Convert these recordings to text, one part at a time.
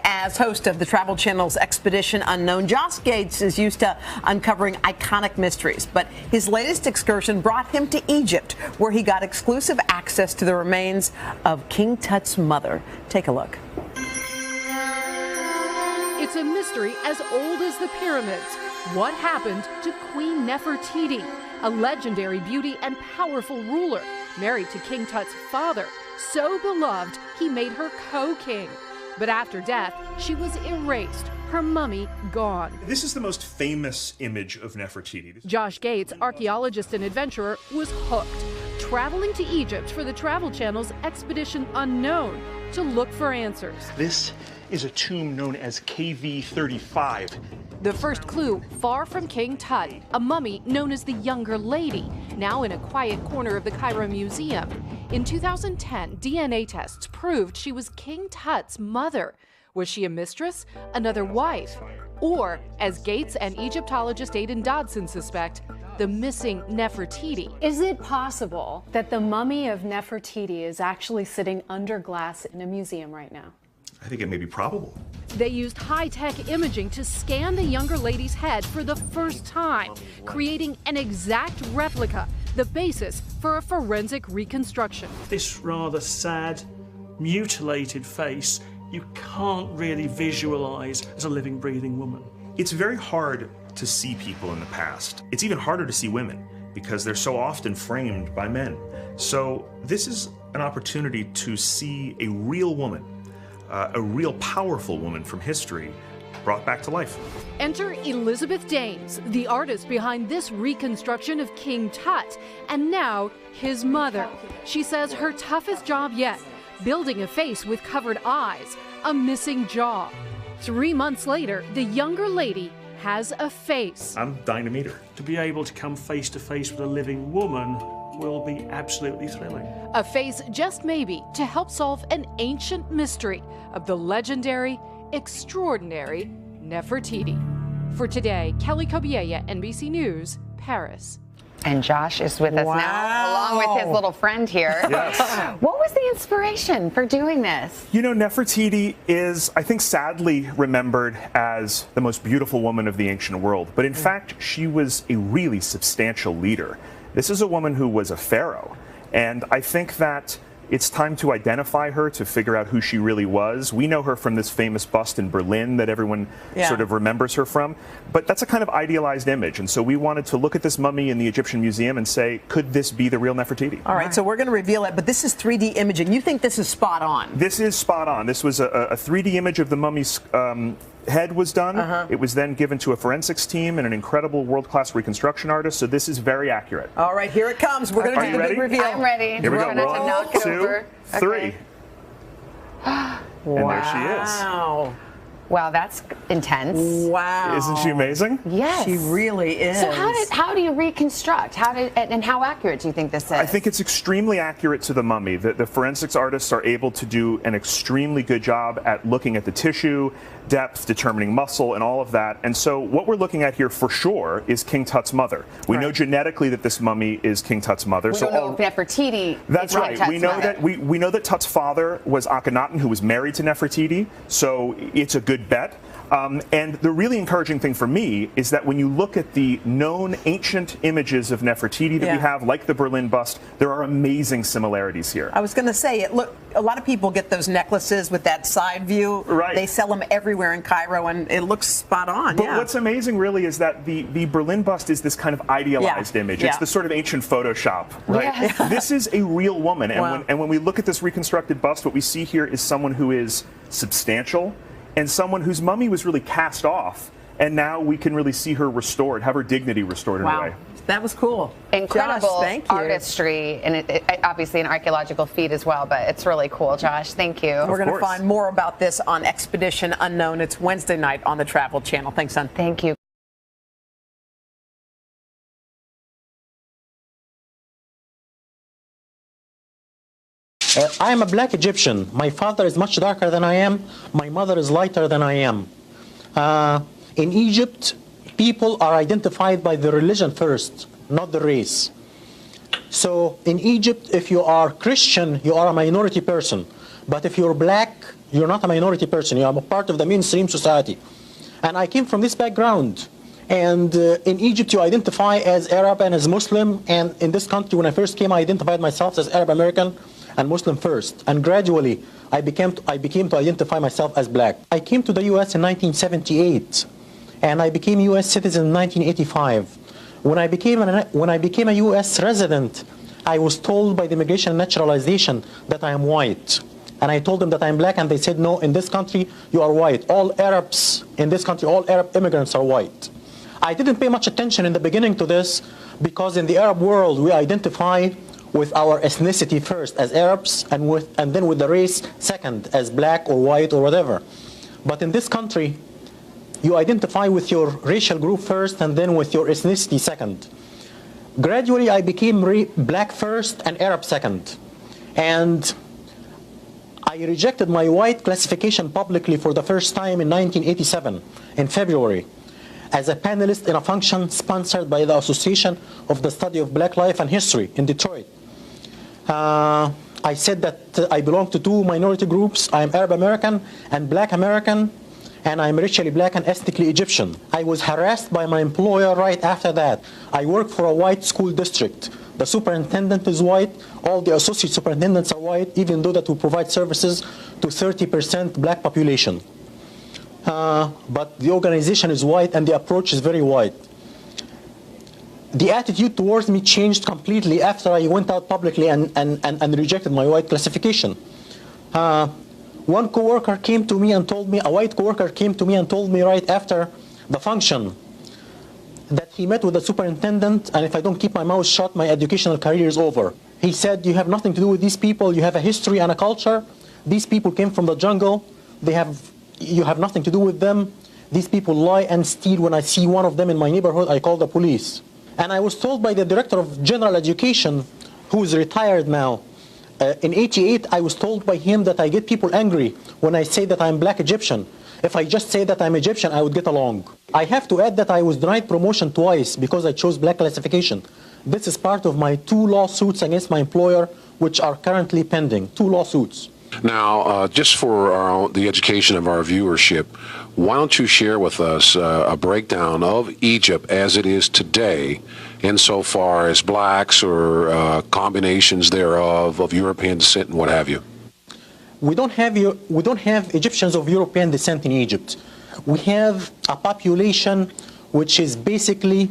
As host of the Travel Channel's Expedition Unknown, Josh Gates is used to uncovering iconic mysteries, but his latest excursion brought him to Egypt, where he got exclusive access to the remains of King Tut's mother. Take a look. It's a mystery as old as the pyramids. What happened to Queen Nefertiti, a legendary beauty and powerful ruler, married to King Tut's father, so beloved he made her co-king. But after death, she was erased, her mummy gone. This is the most famous image of Nefertiti. Josh Gates, archaeologist and adventurer, was hooked, traveling to Egypt for the Travel Channel's Expedition Unknown to look for answers. This is a tomb known as KV35. The first clue, far from King Tut, a mummy known as the Younger Lady, now in a quiet corner of the Cairo Museum. In 2010, DNA tests proved she was King Tut's mother. Was she a mistress, another wife, or, as Gates and Egyptologist Aidan Dodson suspect, the missing Nefertiti? Is it possible that the mummy of Nefertiti is actually sitting under glass in a museum right now? I think it may be probable. They used high-tech imaging to scan the Younger Lady's head for the first time, creating an exact replica, the basis for a forensic reconstruction. This rather sad, mutilated face you can't really visualize as a living, breathing woman. It's very hard to see people in the past. It's even harder to see women because they're so often framed by men. So this is an opportunity to see a real woman, a real powerful woman from history brought back to life. Enter Elizabeth Danes, the artist behind this reconstruction of King Tut, and now his mother. She says her toughest job yet, building a face with covered eyes, a missing jaw. 3 months later, the Younger Lady has a face. I'm dying to meet her. To be able to come face to face with a living woman will be absolutely thrilling. A face just maybe to help solve an ancient mystery of the legendary, extraordinary Nefertiti. For today, Kelly Kobiella, NBC News, Paris. And Josh is with us now, along with his little friend here. Yes. What was the inspiration for doing this? You know, Nefertiti is, I think, sadly remembered as the most beautiful woman of the ancient world. But in fact, she was a really substantial leader. This is a woman who was a pharaoh. And I think that it's time to identify her, to figure out who she really was. We know her from this famous bust in Berlin that everyone sort of remembers her from. But that's a kind of idealized image. And so we wanted to look at this mummy in the Egyptian Museum and say, could this be the real Nefertiti? All right, so we're going to reveal it, but this is 3D imaging. You think this is spot on? This is spot on. This was a 3D image of the mummy's head was done. It was then given to a forensics team and an incredible world-class reconstruction artist. So this is very accurate. All right, here it comes. We're going to do the big reveal. I'm ready. Here we go. We're gonna knock it 2, over. 3. Okay. And there she is. Wow. Wow, that's intense. Wow. Isn't she amazing? Yes. She really is. So how do you reconstruct? And how accurate do you think this is? I think it's extremely accurate to the mummy. The forensics artists are able to do an extremely good job at looking at the tissue, depth, determining muscle, and all of that. And so what we're looking at here for sure is King Tut's mother. We know genetically that this mummy is King Tut's mother. We don't know if Nefertiti That's is right. Tut's We know mother. that we know that Tut's father was Akhenaten, who was married to Nefertiti. So it's a good bet. And the really encouraging thing for me is that when you look at the known ancient images of Nefertiti that we have, like the Berlin bust, there are amazing similarities here. I was going to say, look, a lot of people get those necklaces with that side view. Right. They sell them everywhere in Cairo, and it looks spot on. But what's amazing really is that the Berlin bust is this kind of idealized image. It's the sort of ancient Photoshop, right? Yes. This is a real woman. And when we look at this reconstructed bust, what we see here is someone who is substantial, and someone whose mummy was really cast off, and now we can really see her restored, have her dignity restored in a way. That was cool. Incredible Josh, thank you. artistry, and it obviously an archaeological feat as well, but it's really cool, Josh. Thank you. We're going to find more about this on Expedition Unknown. It's Wednesday night on the Travel Channel. Thanks, son. Thank you. I am a black Egyptian. My father is much darker than I am. My mother is lighter than I am. In Egypt, people are identified by the religion first, not the race. So in Egypt, if you are Christian, you are a minority person. But if you're black, You're not a minority person. You are a part of the mainstream society. And I came from this background. And in Egypt, you identify as Arab and as Muslim. And in this country, when I first came, I identified myself as Arab American and Muslim first. And gradually, I became to identify myself as black. I came to the U.S. in 1978, and I became a U.S. citizen in 1985. When I became a U.S. resident, I was told by the Immigration and Naturalization that I am white. And I told them that I'm black, and they said, no, in this country, you are white. All Arabs in this country, all Arab immigrants are white. I didn't pay much attention in the beginning to this, because in the Arab world, we identify with our ethnicity first as Arabs, and then with the race second as black or white or whatever. But in this country, you identify with your racial group first and then with your ethnicity second. Gradually, I became black first and Arab second. And I rejected my white classification publicly for the first time in 1987, in February, as a panelist in a function sponsored by the Association of the Study of Black Life and History in Detroit. I said that I belong to two minority groups. I am Arab American and Black American, and I'm racially black and ethnically Egyptian. I was harassed by my employer right after that. I work for a white school district. The superintendent is white. All the associate superintendents are white, even though that we provide services to 30% black population. But the organization is white and the approach is very white. The attitude towards me changed completely after I went out publicly and rejected my white classification. One coworker came to me and told me, a white coworker came to me and told me right after the function that he met with the superintendent, and if I don't keep my mouth shut, my educational career is over. He said, you have nothing to do with these people, you have a history and a culture. These people came from the jungle, you have nothing to do with them. These people lie and steal. When I see one of them in my neighborhood, I call the police. And I was told by the director of general education, who is retired now, in '88, I was told by him that I get people angry when I say that I'm black Egyptian. If I just say that I'm Egyptian, I would get along. I have to add that I was denied promotion twice because I chose black classification. This is part of my 2 lawsuits against my employer, which are currently pending, 2 lawsuits. Now, just for the education of our viewership, why don't you share with us a breakdown of Egypt as it is today, insofar as blacks or combinations thereof of European descent and what have you? We don't have Egyptians of European descent in Egypt. We have a population which is basically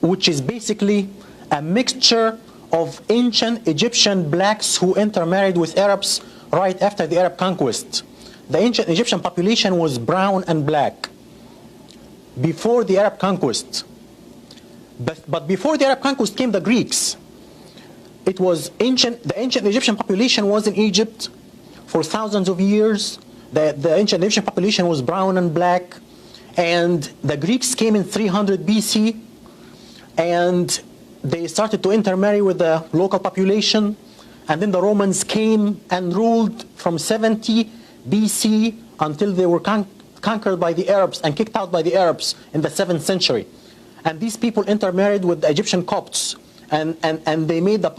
which is basically a mixture of ancient Egyptian blacks who intermarried with Arabs right after the Arab conquest. The ancient Egyptian population was brown and black before the Arab conquest. But before the Arab conquest came the Greeks. It was the ancient Egyptian population was in Egypt for thousands of years. The ancient Egyptian population was brown and black. And the Greeks came in 300 BC, and they started to intermarry with the local population. And then the Romans came and ruled from 70 BC until they were conquered by the Arabs and kicked out by the Arabs in the 7th century. And these people intermarried with the Egyptian Copts, and they made the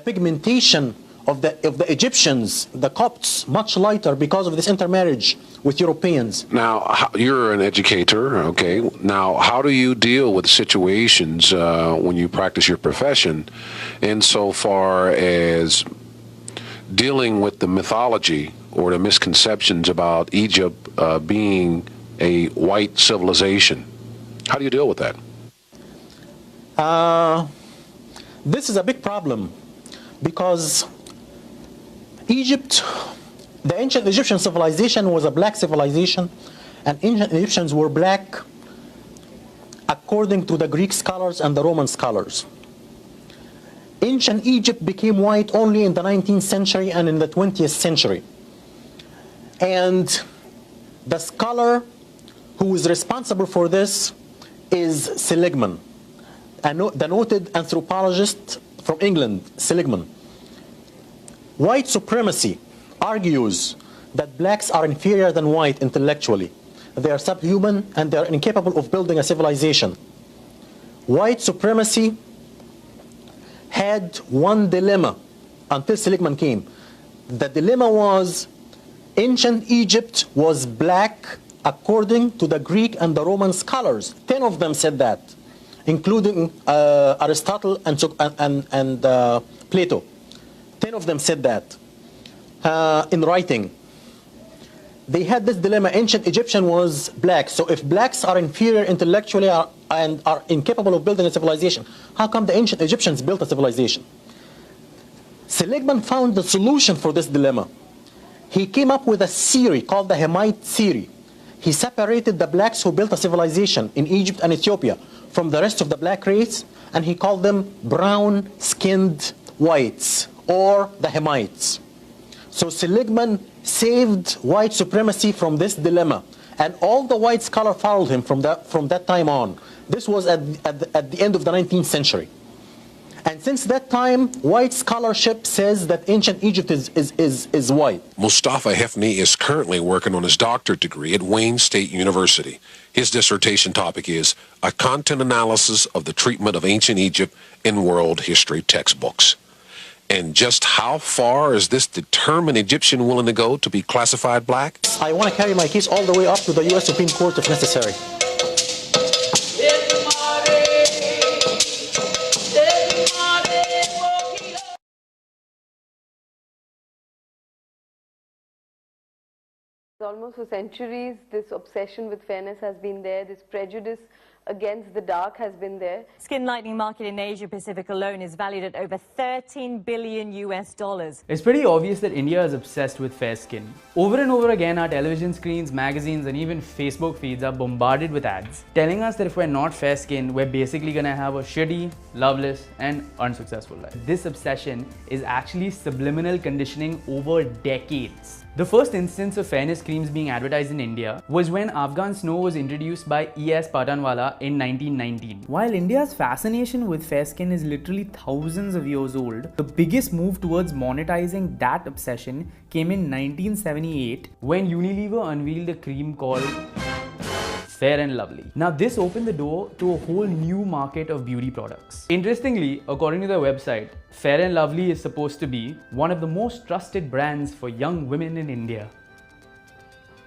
pigmentation of the Egyptians, the Copts, much lighter because of this intermarriage with Europeans. Now, you're an educator, okay? Now, how do you deal with situations when you practice your profession insofar as dealing with the mythology or the misconceptions about Egypt being a white civilization? How do you deal with that? This is a big problem because Egypt, the ancient Egyptian civilization was a black civilization, and ancient Egyptians were black according to the Greek scholars and the Roman scholars. Ancient Egypt became white only in the 19th century and in the 20th century. And the scholar who is responsible for this is Seligman, the noted anthropologist from England, Seligman. White supremacy argues that blacks are inferior than white intellectually. They are subhuman and they are incapable of building a civilization. White supremacy had one dilemma until Seligman came. The dilemma was ancient Egypt was black according to the Greek and the Roman scholars. 10 of them said that, including Aristotle and Plato. 10 of them said that in writing. They had this dilemma. Ancient Egyptian was black. So if blacks are inferior intellectually and are incapable of building a civilization, how come the ancient Egyptians built a civilization? Seligman found the solution for this dilemma. He came up with a theory called the Hamite theory. He separated the blacks who built a civilization in Egypt and Ethiopia from the rest of the black race, and he called them brown-skinned whites, or the Hamites. So Seligman saved white supremacy from this dilemma, and all the white scholars followed him from that time on. This was at the end of the 19th century. And since that time, white scholarship says that ancient Egypt is white. Mustafa Hefni is currently working on his doctorate degree at Wayne State University. His dissertation topic is a content analysis of the treatment of ancient Egypt in world history textbooks. And just how far is this determined Egyptian willing to go to be classified black? I want to carry my case all the way up to the U.S. Supreme Court if necessary. Almost for centuries, this obsession with fairness has been there, this prejudice against the dark has been there. Skin lightening market in Asia Pacific alone is valued at over $13 billion US. It's pretty obvious that India is obsessed with fair skin. Over and over again, our television screens, magazines, and even Facebook feeds are bombarded with ads telling us that if we're not fair skinned, we're basically gonna have a shitty, loveless, and unsuccessful life. This obsession is actually subliminal conditioning over decades. The first instance of fairness creams being advertised in India was when Afghan snow was introduced by E.S. Patanwala in 1919. While India's fascination with fair skin is literally thousands of years old, the biggest move towards monetizing that obsession came in 1978 when Unilever unveiled a cream called Fair and Lovely. Now this opened the door to a whole new market of beauty products. Interestingly, according to their website, Fair and Lovely is supposed to be one of the most trusted brands for young women in India.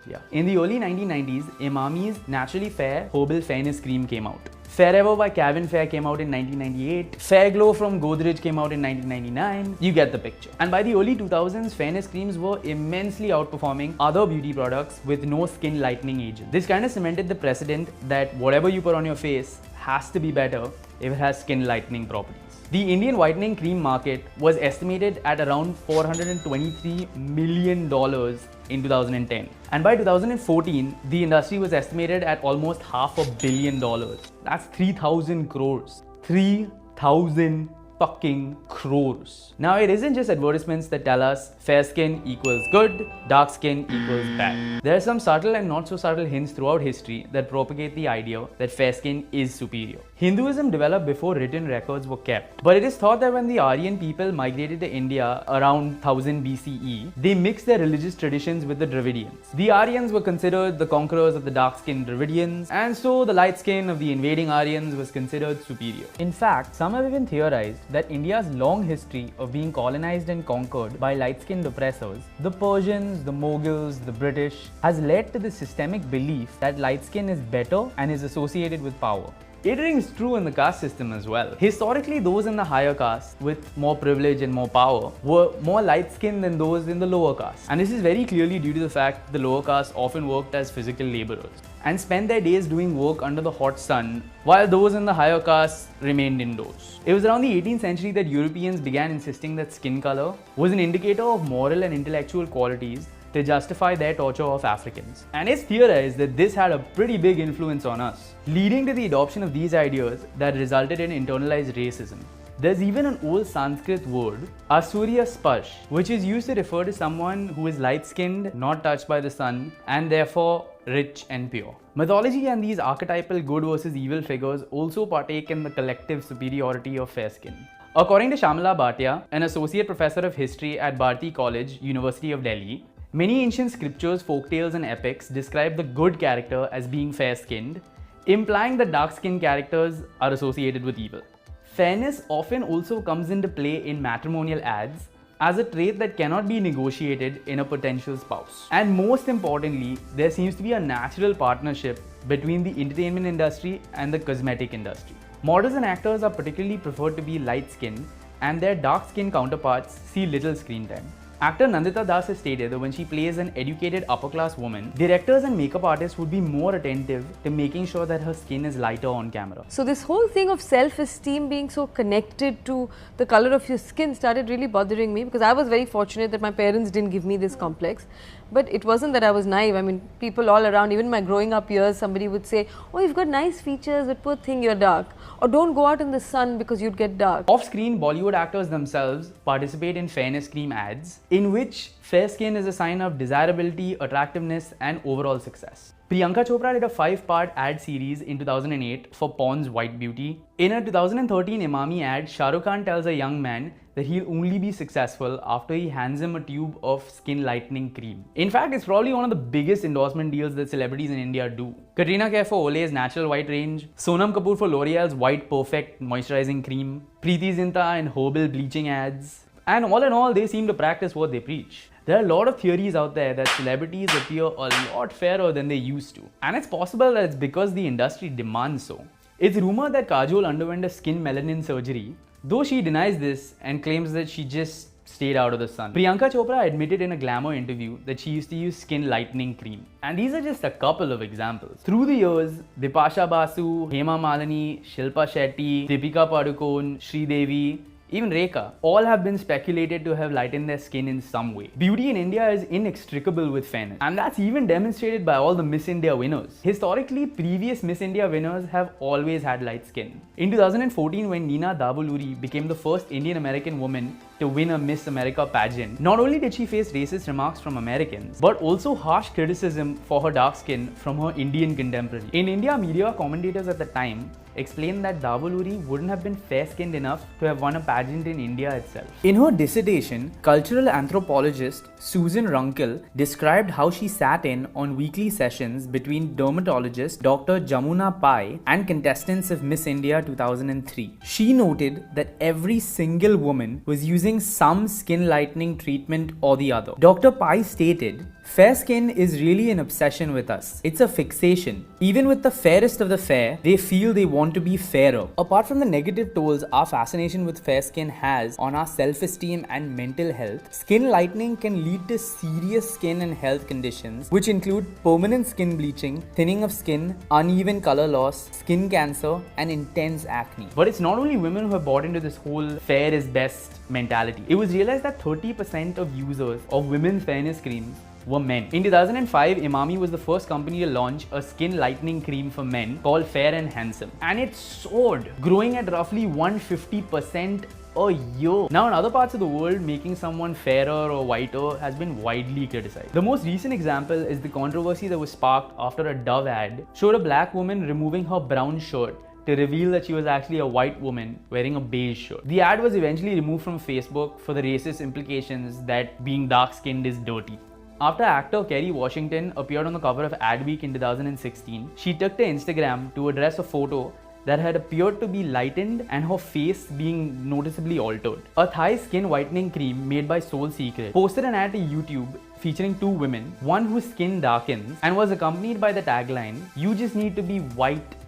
Yeah. In the early 1990s, Emami's Naturally Fair Herbal Fairness Cream came out. Fairever by Calvin Fair came out in 1998. Fair Glow from Godrej came out in 1999. You get the picture. And by the early 2000s, fairness creams were immensely outperforming other beauty products with no skin lightening agent. This kind of cemented the precedent that whatever you put on your face has to be better if it has skin lightening properties. The Indian whitening cream market was estimated at around $423 million in 2010. And by 2014, the industry was estimated at almost $500 million. That's 3,000 crores. 3,000 fucking crores. Now, it isn't just advertisements that tell us fair skin equals good, dark skin equals bad. There are some subtle and not so subtle hints throughout history that propagate the idea that fair skin is superior. Hinduism developed before written records were kept, but it is thought that when the Aryan people migrated to India around 1000 BCE, they mixed their religious traditions with the Dravidians. The Aryans were considered the conquerors of the dark-skinned Dravidians, and so the light skin of the invading Aryans was considered superior. In fact, some have even theorized that India's long history of being colonized and conquered by light-skinned oppressors, the Persians, the Mughals, the British, has led to the systemic belief that light skin is better and is associated with power. It rings true in the caste system as well. Historically, those in the higher caste with more privilege and more power were more light-skinned than those in the lower caste. And this is very clearly due to the fact that the lower caste often worked as physical laborers and spent their days doing work under the hot sun, while those in the higher castes remained indoors. It was around the 18th century that Europeans began insisting that skin color was an indicator of moral and intellectual qualities to justify their torture of Africans. And it's theorized that this had a pretty big influence on us, leading to the adoption of these ideas that resulted in internalized racism. There's even an old Sanskrit word, Asurya Sparsh, which is used to refer to someone who is light-skinned, not touched by the sun, and therefore rich and pure. Mythology and these archetypal good versus evil figures also partake in the collective superiority of fair skin. According to Shamala Bhatia, an associate professor of history at Bharati College, University of Delhi, many ancient scriptures, folktales, and epics describe the good character as being fair-skinned, implying that dark-skinned characters are associated with evil. Fairness often also comes into play in matrimonial ads, as a trait that cannot be negotiated in a potential spouse. And most importantly, there seems to be a natural partnership between the entertainment industry and the cosmetic industry. Models and actors are particularly preferred to be light-skinned, and their dark-skinned counterparts see little screen time. Actor Nandita Das has stated that when she plays an educated upper-class woman, directors and makeup artists would be more attentive to making sure that her skin is lighter on camera. So this whole thing of self-esteem being so connected to the color of your skin started really bothering me, because I was very fortunate that my parents didn't give me this complex. But it wasn't that I was naive. I mean, people all around, even my growing up years, somebody would say, oh, you've got nice features, but poor thing, you're dark. Or don't go out in the sun because you'd get dark. Off-screen, Bollywood actors themselves participate in fairness cream ads, in which fair skin is a sign of desirability, attractiveness, and overall success. Priyanka Chopra did a 5-part ad series in 2008 for Pond's White Beauty. In a 2013 Imami ad, Shah Rukh Khan tells a young man that he'll only be successful after he hands him a tube of skin lightening cream. In fact, it's probably one of the biggest endorsement deals that celebrities in India do. Katrina Kaif for Olay's Natural White range, Sonam Kapoor for L'Oreal's White Perfect moisturizing cream, Preeti Zinta and Herbal bleaching ads. And all in all, they seem to practice what they preach. There are a lot of theories out there that celebrities appear a lot fairer than they used to. And it's possible that it's because the industry demands so. It's rumored that Kajol underwent a skin melanin surgery, though she denies this and claims that she just stayed out of the sun. Priyanka Chopra admitted in a Glamour interview that she used to use skin lightening cream. And these are just a couple of examples. Through the years, Bipasha Basu, Hema Malini, Shilpa Shetty, Deepika Padukone, Sridevi, even Rekha, all have been speculated to have lightened their skin in some way. Beauty in India is inextricable with fairness, and that's even demonstrated by all the Miss India winners. Historically, previous Miss India winners have always had light skin. In 2014, when Neena Davuluri became the first Indian American woman to win a Miss America pageant, not only did she face racist remarks from Americans, but also harsh criticism for her dark skin from her Indian contemporary. In India, media commentators at the time explained that Davuluri wouldn't have been fair-skinned enough to have won a pageant in India itself. In her dissertation, cultural anthropologist Susan Runkle described how she sat in on weekly sessions between dermatologist Dr. Jamuna Pai and contestants of Miss India 2003. She noted that every single woman was using some skin lightening treatment or the other. Dr. Pai stated, "Fair skin is really an obsession with us. It's a fixation. Even with the fairest of the fair, they feel they want to be fairer." Apart from the negative tolls our fascination with fair skin has on our self-esteem and mental health, skin lightening can lead to serious skin and health conditions, which include permanent skin bleaching, thinning of skin, uneven color loss, skin cancer, and intense acne. But it's not only women who have bought into this whole fair is best mentality. It was realized that 30% of users of women's fairness creams were men. In 2005, Imami was the first company to launch a skin lightening cream for men called Fair and Handsome. And it soared, growing at roughly 150% a year. Now, in other parts of the world, making someone fairer or whiter has been widely criticized. The most recent example is the controversy that was sparked after a Dove ad showed a black woman removing her brown shirt to reveal that she was actually a white woman wearing a beige shirt. The ad was eventually removed from Facebook for the racist implications that being dark-skinned is dirty. After actor Kerry Washington appeared on the cover of Adweek in 2016, she took to Instagram to address a photo that had appeared to be lightened and her face being noticeably altered. A Thai skin whitening cream made by Soul Secret posted an ad to YouTube featuring two women, one whose skin darkens, and was accompanied by the tagline, "You just need to be white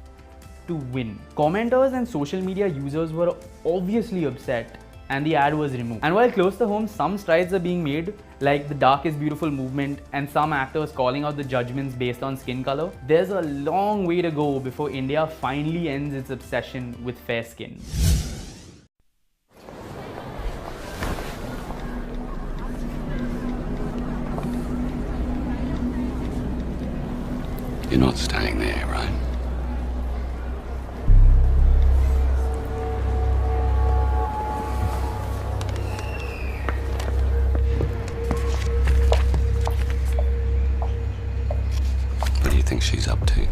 to win." Commenters and social media users were obviously upset, and the ad was removed. And while close to home, some strides are being made, like the Dark is Beautiful movement and some actors calling out the judgments based on skin color, there's a long way to go before India finally ends its obsession with fair skin. You're not staying there, right? What do you think she's up to?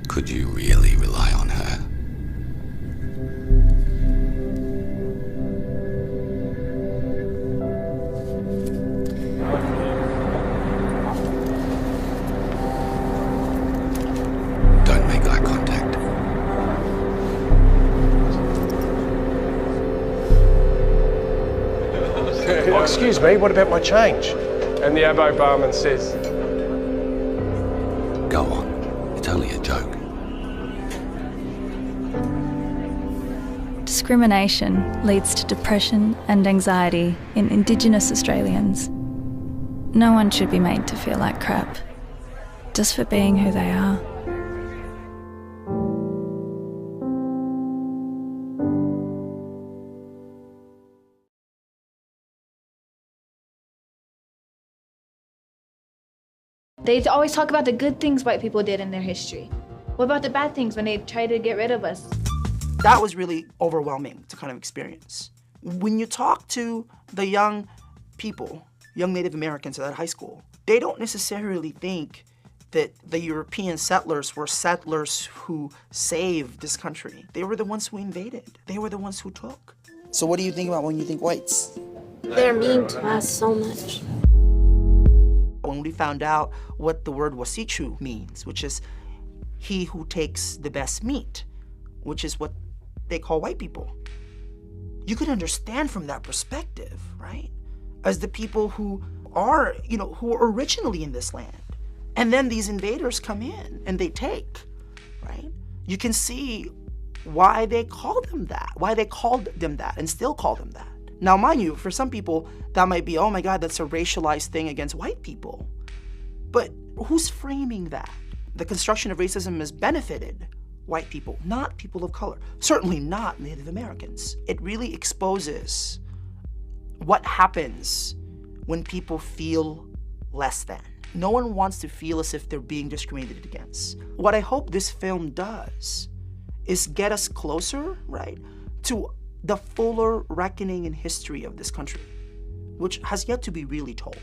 Could you really rely on her? oh, excuse me, what about my change? And the abo barman says, Go on, it's only a joke. Discrimination leads to depression and anxiety in Indigenous Australians. No one should be made to feel like crap, just for being who they are. They always talk about the good things white people did in their history. What about the bad things when they tried to get rid of us? That was really overwhelming to kind of experience. When you talk to the young people, young Native Americans at high school, they don't necessarily think that the European settlers were settlers who saved this country. They were the ones who invaded. They were the ones who took. So what do you think about when you think whites? They're mean to us so much. When we found out what the word wasichu means, which is he who takes the best meat, which is what they call white people, you could understand from that perspective, right? As the people who are, who are originally in this land. And then these invaders come in and they take, right? You can see why they called them that, and still call them that. Now, mind you, for some people, that might be, oh my God, that's a racialized thing against white people. But who's framing that? The construction of racism has benefited white people, not people of color. Certainly not Native Americans. It really exposes what happens when people feel less than. No one wants to feel as if they're being discriminated against. What I hope this film does is get us closer, right, to the fuller reckoning in history of this country, which has yet to be really told.